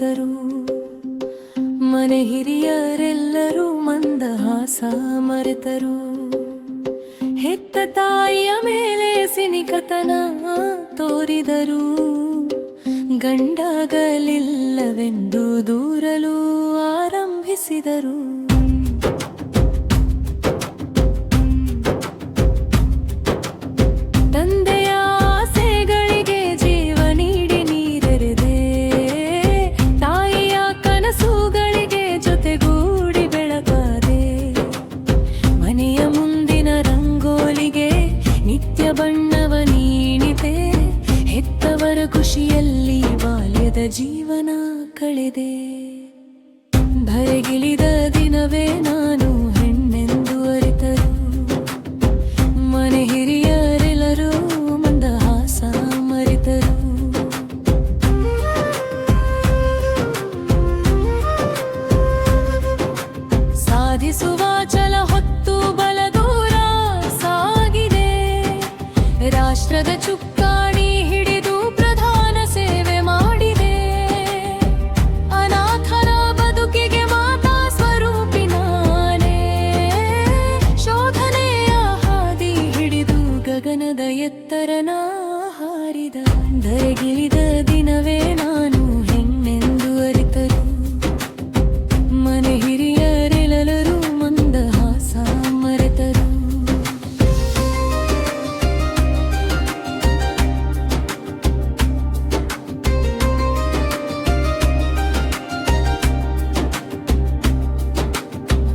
ತೋರಿದರು. ಮನೆ ಹಿರಿಯರೆಲ್ಲರೂ ಮಂದಹಾಸ ಮರೆತರು. ಹೆತ್ತ ತಾಯಿಯ ಮೇಲೆ ಸಿನಿಕತನ ತೋರಿದರು. ಗಂಡಾಗಲಿಲ್ಲವೆಂದು ದೂರಲು ಆರಂಭಿಸಿದರು. ತಂದೆಯ ಆಸೆಗಳಿಗೆ ಜೀವ ನೀಡಿ ನೀರೆರೆದೆ. ತಾಯಿಯ ಕನಸುಗಳಿಗೆ ಜೊತೆಗೂಡಿ ಬೆಳಗಾದೆ. ಮನೆಯ ಮುಂದಿನ ರಂಗೋಲಿಗೆ ನಿತ್ಯ ಬಣ್ಣವ ನೀಡಿದೆ. ಹೆತ್ತವರ ಖುಷಿಯಲ್ಲಿ ಬಾಲ್ಯದ ಜೀವನ ಕಳೆದೆ. ಧರೆಗಿಳಿದ ದಿನವೇ ನಾನು ಹೆಣ್ಣೆಂದು ಅರಿತರು. ಮನೆ ಹಿರಿಯರೆಲ್ಲರೂ ಮಂದಹಾಸ ಮರೆತರು. ಸಾಧಿಸುವ ಛಲ ಹೊತ್ತು ಬಲ ದೂರ ಸಾಗಿದೆ. ರಾಷ್ಟ್ರದ ಚುಕ್ಕಾಣಿ ಹಿಡಿದು ಪ್ರಧಾನ ಸೇವೆ ಮಾಡಿದೆ. ಅನಾಥರ ಬದುಕಿಗೆ ಮಾತಾ ಸ್ವರೂಪಿ ನಾನೇ. ಶೋಧನೆಯ ಹಾದಿ ಹಿಡಿದು ಗಗನದ ಎತ್ತರನ ಹಾರಿದ. ಧರೆಗಿಳಿದ ದಿನವೇ ನಾನು ಹೆಣ್ಣೆಂದು ಅರಿತರು. ಮನೆ ಹಿರಿಯರೆಲ್ಲರೂ ಮಂದಹಾಸ ಮರೆತರು.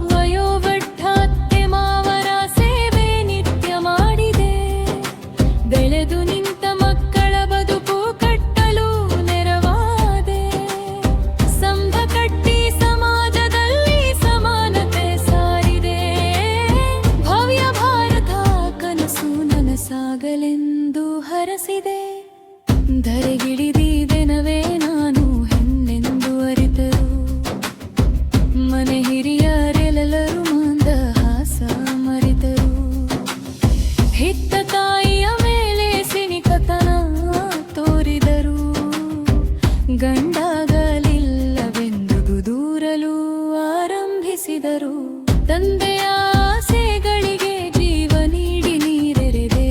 ವಯೋವೃದ್ಧಾತ್ಯೆ ಮಾವರ ಸೇವೆ ನಿತ್ಯ ಮಾಡಿದೆ. ಬೆಳೆದು ನಿಂತ ಮಕ್ಕಳ ಬದುಕು ಕಟ್ಟಲು ನೆರವಾದೆ. ಸಂಘ ಕಟ್ಟಿ ಸಮಾಜದಲ್ಲಿ ಸಮಾನತೆ ಸಾರಿದೆ. ಭವ್ಯ ಭಾರತ ಕನಸು ನನಸಾಗಲೆಂದು ಹರಸಿದೆ. ಧರೆಗಿಳಿದಿದೆನವೇ ನಾನು ಹೆಣ್ಣೆಂದು ಅರಿತರು. ಮನೆ ಹಿರಿಯರೆಲ್ಲರೂ ಮಂದಹಾಸ ಮರೆತರು. ಹೆತ್ತ ತಾಯಿಯ ಮೇಲೆ ಸಿನಿಕತನ ತೋರಿದರು. ಗಂಡಾಗಲಿಲ್ಲವೆಂದು ದೂರಲು ಆರಂಭಿಸಿದರು. ತಂದೆಯ ಆಸೆಗಳಿಗೆ ಜೀವ ನೀಡಿ ನೀರೆರೆದೆ.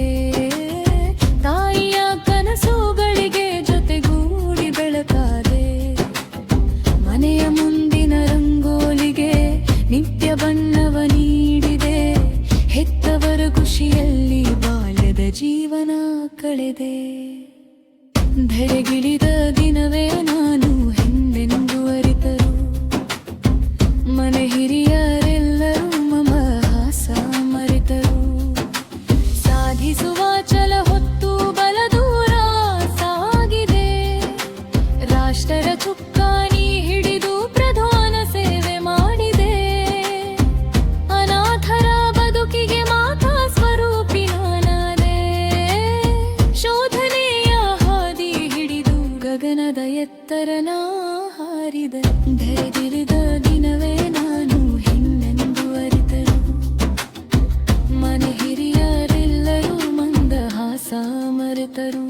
ತಾಯಿಯ ಕನಸುಗಳಿಗೆ ಜೊತೆಗೂಡಿ ಬೆಳಕಾದೆ. ಮನೆಯ ಮುಂದಿನ ರಂಗೋಲಿಗೆ ನಿತ್ಯ ಬಣ್ಣವ ನೀಡಿದೆ. ಹೆತ್ತವರ ಖುಷಿಯಲ್ಲಿ ಬಾಲ್ಯದ ಜೀವನ ಕಳೆದೆ. ಧರೆಗಿಳಿದ ದಿನವೇ ನಾನು ಹೆಣ್ಣೆಂದು ಅರಿತರು. ಮನೆ ಹಿರಿಯರೆಲ್ಲರೂ ಮಂದಹಾಸ ಮರೆತರು. ಸಾಧಿಸುವ ಛಲ ಹೊತ್ತು ಬಲ ದೂರ ಸಾಗಿದೆ. ರಾಷ್ಟ್ರದ ಚುಕ್ಕಾಣಿ ಹಿಡಿದು ಪ್ರಧಾನ ಸೇವೆ ಮಾಡಿದೆ. ಅನಾಥರ ಬದುಕಿಗೆ ಮಾತಾ ಸ್ವರೂಪಿ ನಾನಾದೆ. ಶೋಧನೆಯ ಹಾದಿ ಹಿಡಿದು ಗಗನದ ಎತ್ತರನ ಹಾರಿದ. ಧರೆಗಿಳಿದ ದಿನವೇ ನಾನು ಹೆಣ್ಣೆಂದು ಅರಿತರು. ಮನೆ ಹಿರಿಯರೆಲ್ಲರೂ ಮಂದಹಾಸ ಮರೆತರು.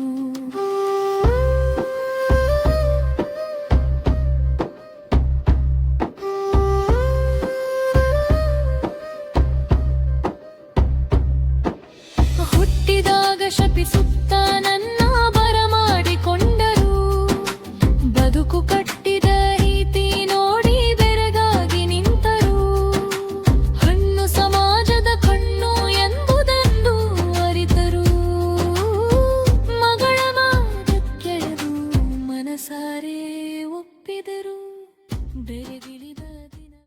ಹುಟ್ಟಿದಾಗ ಶಪಿಸುತ್ತ